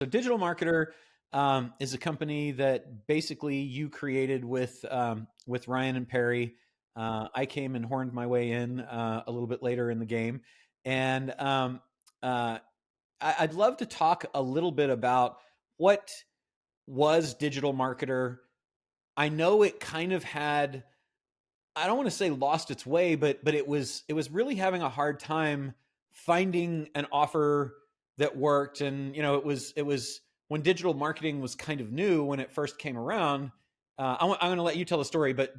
So Digital Marketer is a company that basically you created with Ryan and Perry. I came and horned my way in a little bit later in the game, and uh, I'd love to talk a little bit about what was Digital Marketer. I know it kind of had, I don't want to say lost its way, but it was really having a hard time finding an offer that worked. And it was when digital marketing was kind of new when it first came around. I'm going to let you tell the story, but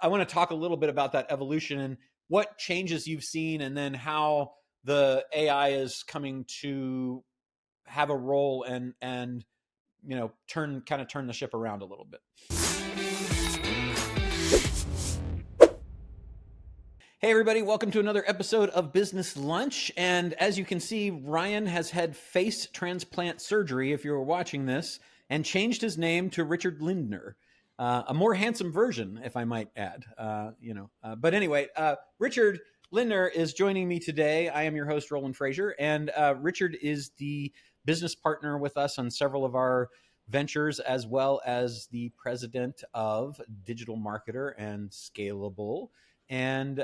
I want to talk a little bit about that evolution and what changes you've seen, and then how the AI is coming to have a role and turn the ship around a little bit. Hey, everybody, welcome to another episode of Business Lunch. And as you can see, Ryan has had face transplant surgery, if you're watching this, and changed his name to Richard Lindner. A more handsome version, if I might add. But anyway, Richard Lindner is joining me today. I am your host, Roland Frasier, and Richard is the business partner with us on several of our ventures, as well as the president of Digital Marketer and Scalable. And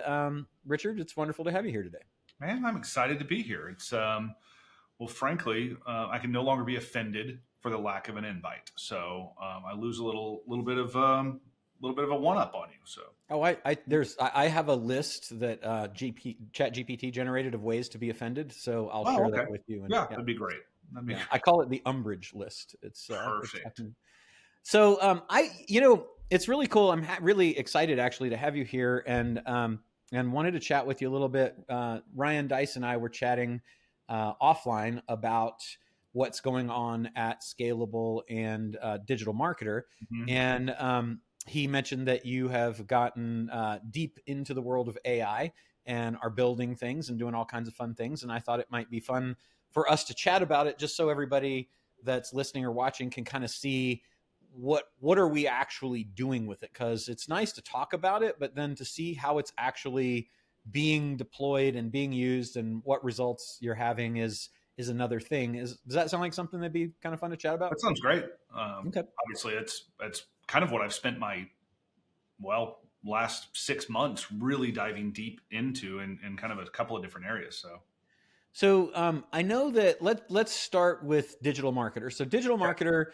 Richard, it's wonderful to have you here today. Man, I'm excited to be here. It's well, frankly, I can no longer be offended for the lack of an invite. So I lose a little bit of a one up on you. So I have a list that ChatGPT generated of ways to be offended. So I'll share that with you. And, yeah, that'd be great. Great. I call it the umbrage list. It's perfect. So it's really cool. I'm really excited actually to have you here, and wanted to chat with you a little bit. Ryan Dice and I were chatting offline about what's going on at Scalable and Digital Marketer. Mm-hmm. And he mentioned that you have gotten deep into the world of AI and are building things and doing all kinds of fun things. And I thought it might be fun for us to chat about it, just so everybody that's listening or watching can kind of see what are we actually doing with it. Because it's nice to talk about it, but then to see how it's actually being deployed and being used and what results you're having is another thing. Does that sound like something that'd be kind of fun to chat about? That sounds great. Okay. Obviously, it's kind of what I've spent my last 6 months really diving deep into in kind of a couple of different areas. So I know that let's start with Digital Marketer. So Digital Marketer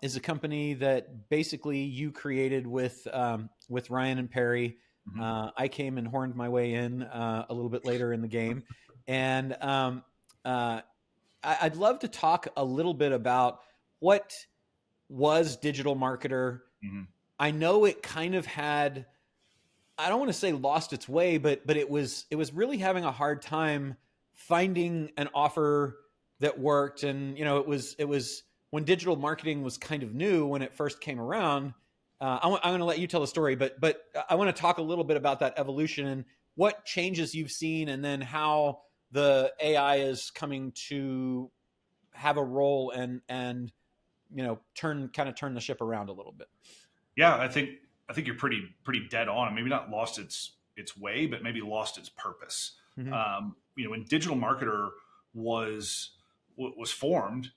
is a company that basically you created with Ryan and Perry. Mm-hmm. I came and horned my way in a little bit later in the game. And I'd love to talk a little bit about what was Digital Marketer. Mm-hmm. I know it kind of had, I don't want to say lost its way, but it was really having a hard time finding an offer that worked. And it was when digital marketing was kind of new when it first came around. I'm going to let you tell the story, but I want to talk a little bit about that evolution and what changes you've seen, and then how the AI is coming to have a role and turn the ship around a little bit. Yeah, I think you're pretty dead on. Maybe not lost its way, but maybe lost its purpose. Mm-hmm. When Digital Marketer was formed,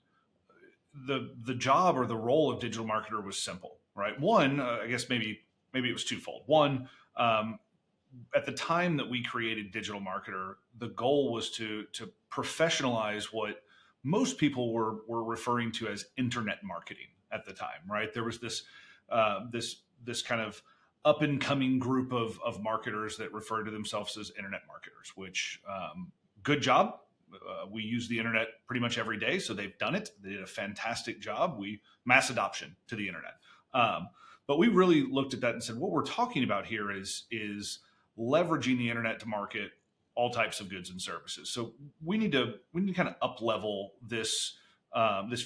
the job or the role of Digital Marketer was simple, right? One, I guess maybe it was twofold. One, at the time that we created Digital Marketer, the goal was to professionalize what most people were referring to as internet marketing at the time, right? There was this kind of up and coming group of marketers that referred to themselves as internet marketers, which good job. We use the internet pretty much every day, so they've done it. They did a fantastic job. Mass adoption to the internet. But we really looked at that and said, what we're talking about here is leveraging the internet to market all types of goods and services. So we need to kind of up level this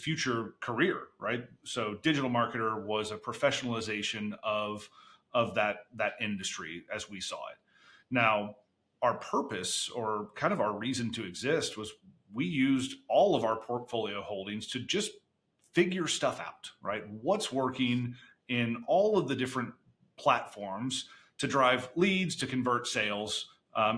future career, right? So Digital Marketer was a professionalization of that industry as we saw it. Now, our purpose, or kind of our reason to exist, was we used all of our portfolio holdings to just figure stuff out, right? What's working in all of the different platforms to drive leads, to convert sales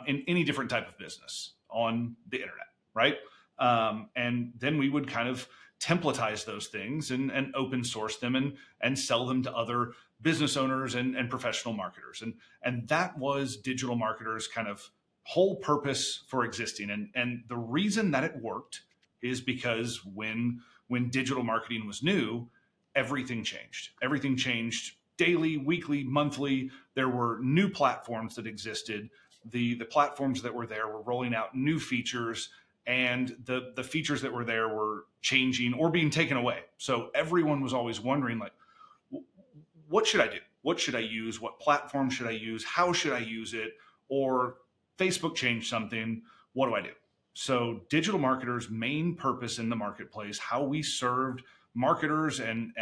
in any different type of business on the internet, right? And then we would kind of templatize those things and open source them and sell them to other business owners and professional marketers. And that was digital marketers' kind of whole purpose for existing. And the reason that it worked is because when digital marketing was new, everything changed. Everything changed daily, weekly, monthly. There were new platforms that existed. The platforms that were there were rolling out new features, and the features that were there were changing or being taken away. So everyone was always wondering, like, what should I do? What should I use? What platform should I use? How should I use it? Or Facebook changed something. What do I do? So digital marketers' main purpose in the marketplace, how we served marketers and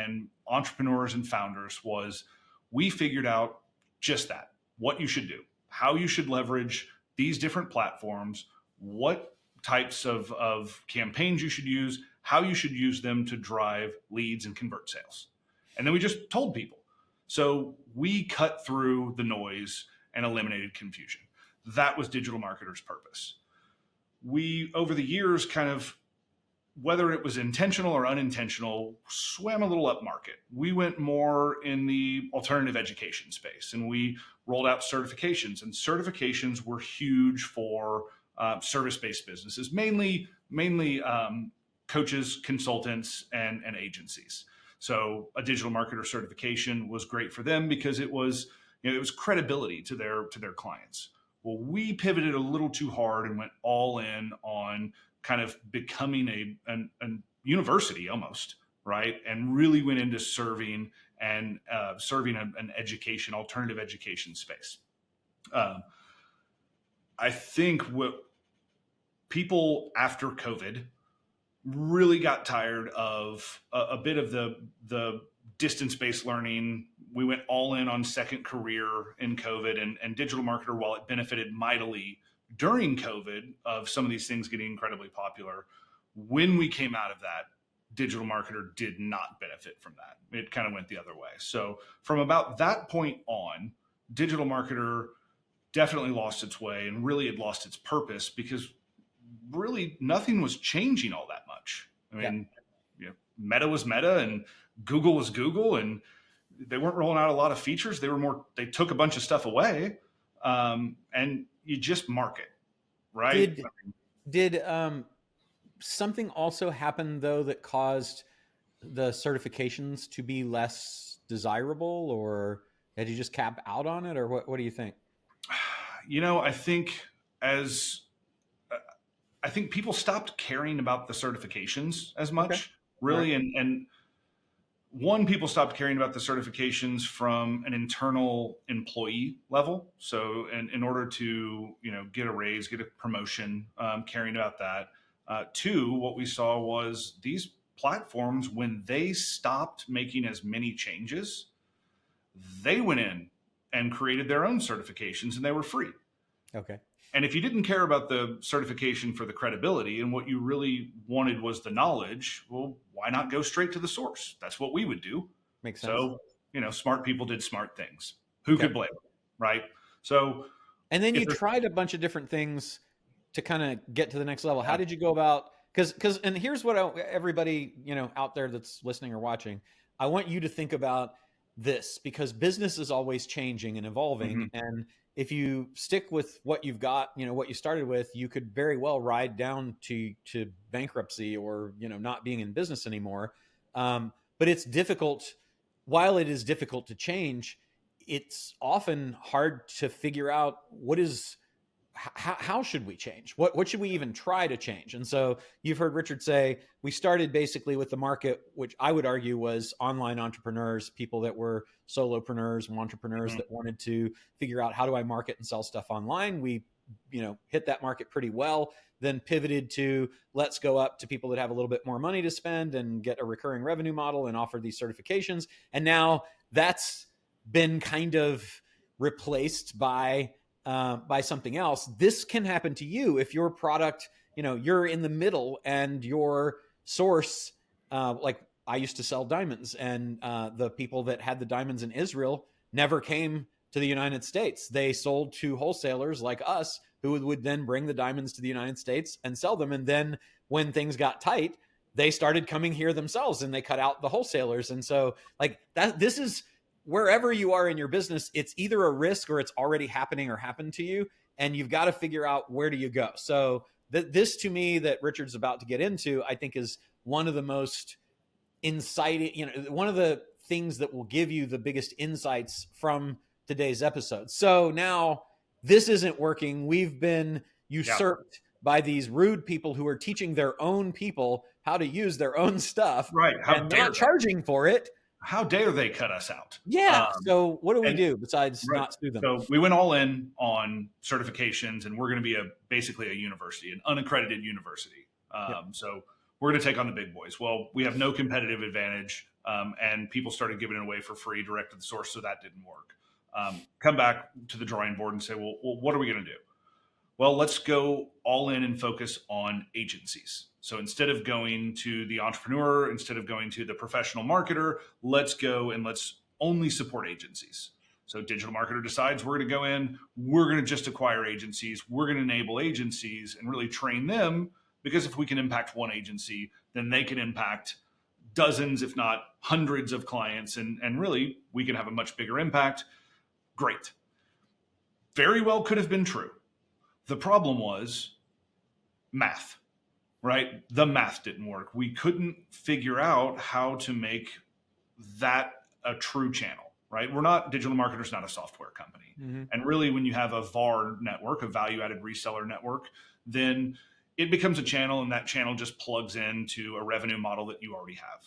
entrepreneurs and founders, was we figured out just that, what you should do, how you should leverage these different platforms, what types of campaigns you should use, how you should use them to drive leads and convert sales. And then we just told people. So we cut through the noise and eliminated confusion. That was digital marketers' purpose. We, over the years, kind of, whether it was intentional or unintentional, swam a little up market. We went more in the alternative education space, and we rolled out certifications. And certifications were huge for service-based businesses, mainly coaches, consultants, and agencies. So a digital marketer certification was great for them because it was credibility to their clients. Well, we pivoted a little too hard and went all in on kind of becoming a university almost, right? And really went into serving an education, alternative education space. I think what people after COVID really got tired of a bit of the distance-based learning. We went all in on second career in COVID, and digital marketer, while it benefited mightily during COVID of some of these things getting incredibly popular, when we came out of that, digital marketer did not benefit from that. It kind of went the other way. So from about that point on, digital marketer definitely lost its way and really had lost its purpose, because really nothing was changing all that much. I mean, Meta was Meta and Google was Google, and they weren't rolling out a lot of features. They took a bunch of stuff away, and you just market, right? Did something also happen though that caused the certifications to be less desirable, or did you just cap out on it, or what do you think? I think people stopped caring about the certifications as much, really. Right. And one, people stopped caring about the certifications from an internal employee level. So in order to, get a raise, get a promotion, caring about that. Two, what we saw was these platforms, when they stopped making as many changes, they went in and created their own certifications, and they were free. Okay. And if you didn't care about the certification for the credibility and what you really wanted was the knowledge, well, why not go straight to the source? That's what we would do. Makes sense. So, smart people did smart things. Who could blame them, right? So, and then you tried a bunch of different things to kind of get to the next level. How did you go about? Because and here's what everybody out there that's listening or watching, I want you to think about this, because business is always changing and evolving, and if you stick with what you've got, what you started with, you could very well ride down to bankruptcy or, not being in business anymore. But it's difficult. While it is difficult to change, it's often hard to figure out how should we change? What should we even try to change? And so you've heard Richard say, we started basically with the market, which I would argue was online entrepreneurs, people that were solopreneurs and entrepreneurs that wanted to figure out, how do I market and sell stuff online? We, hit that market pretty well, then pivoted to, let's go up to people that have a little bit more money to spend and get a recurring revenue model and offer these certifications. And now that's been kind of replaced by something else. This can happen to you if your product, you're in the middle and your source, like I used to sell diamonds, and the people that had the diamonds in Israel never came to the United States. They sold to wholesalers like us, who would then bring the diamonds to the United States and sell them. And then when things got tight, they started coming here themselves and they cut out the wholesalers. And so like that, this is wherever you are in your business, it's either a risk or it's already happening or happened to you. And you've got to figure out where do you go. So this to me that Richard's about to get into, I think is one of the most inciting, one of the things that will give you the biggest insights from today's episode. So now this isn't working. We've been usurped by these rude people who are teaching their own people how to use their own stuff. Right. And not charging for it. How dare they cut us out? Yeah. So what do we do besides not sue them? So we went all in on certifications, and we're going to be basically a university, an unaccredited university. So we're going to take on the big boys. Well, we have no competitive advantage, and people started giving it away for free direct to the source, so that didn't work. Come back to the drawing board and say, well, what are we going to do? Well, let's go all in and focus on agencies. So instead of going to the entrepreneur, instead of going to the professional marketer, let's go and let's only support agencies. So digital marketer decides we're going to go in, we're going to just acquire agencies, we're going to enable agencies and really train them, because if we can impact one agency, then they can impact dozens, if not hundreds of clients. And really, we can have a much bigger impact. Great. Very well could have been true. The problem was math, right? The math didn't work. We couldn't figure out how to make that a true channel, right? Digital marketers, not a software company. Mm-hmm. And really, when you have a VAR network, a value-added reseller network, then it becomes a channel, and that channel just plugs into a revenue model that you already have.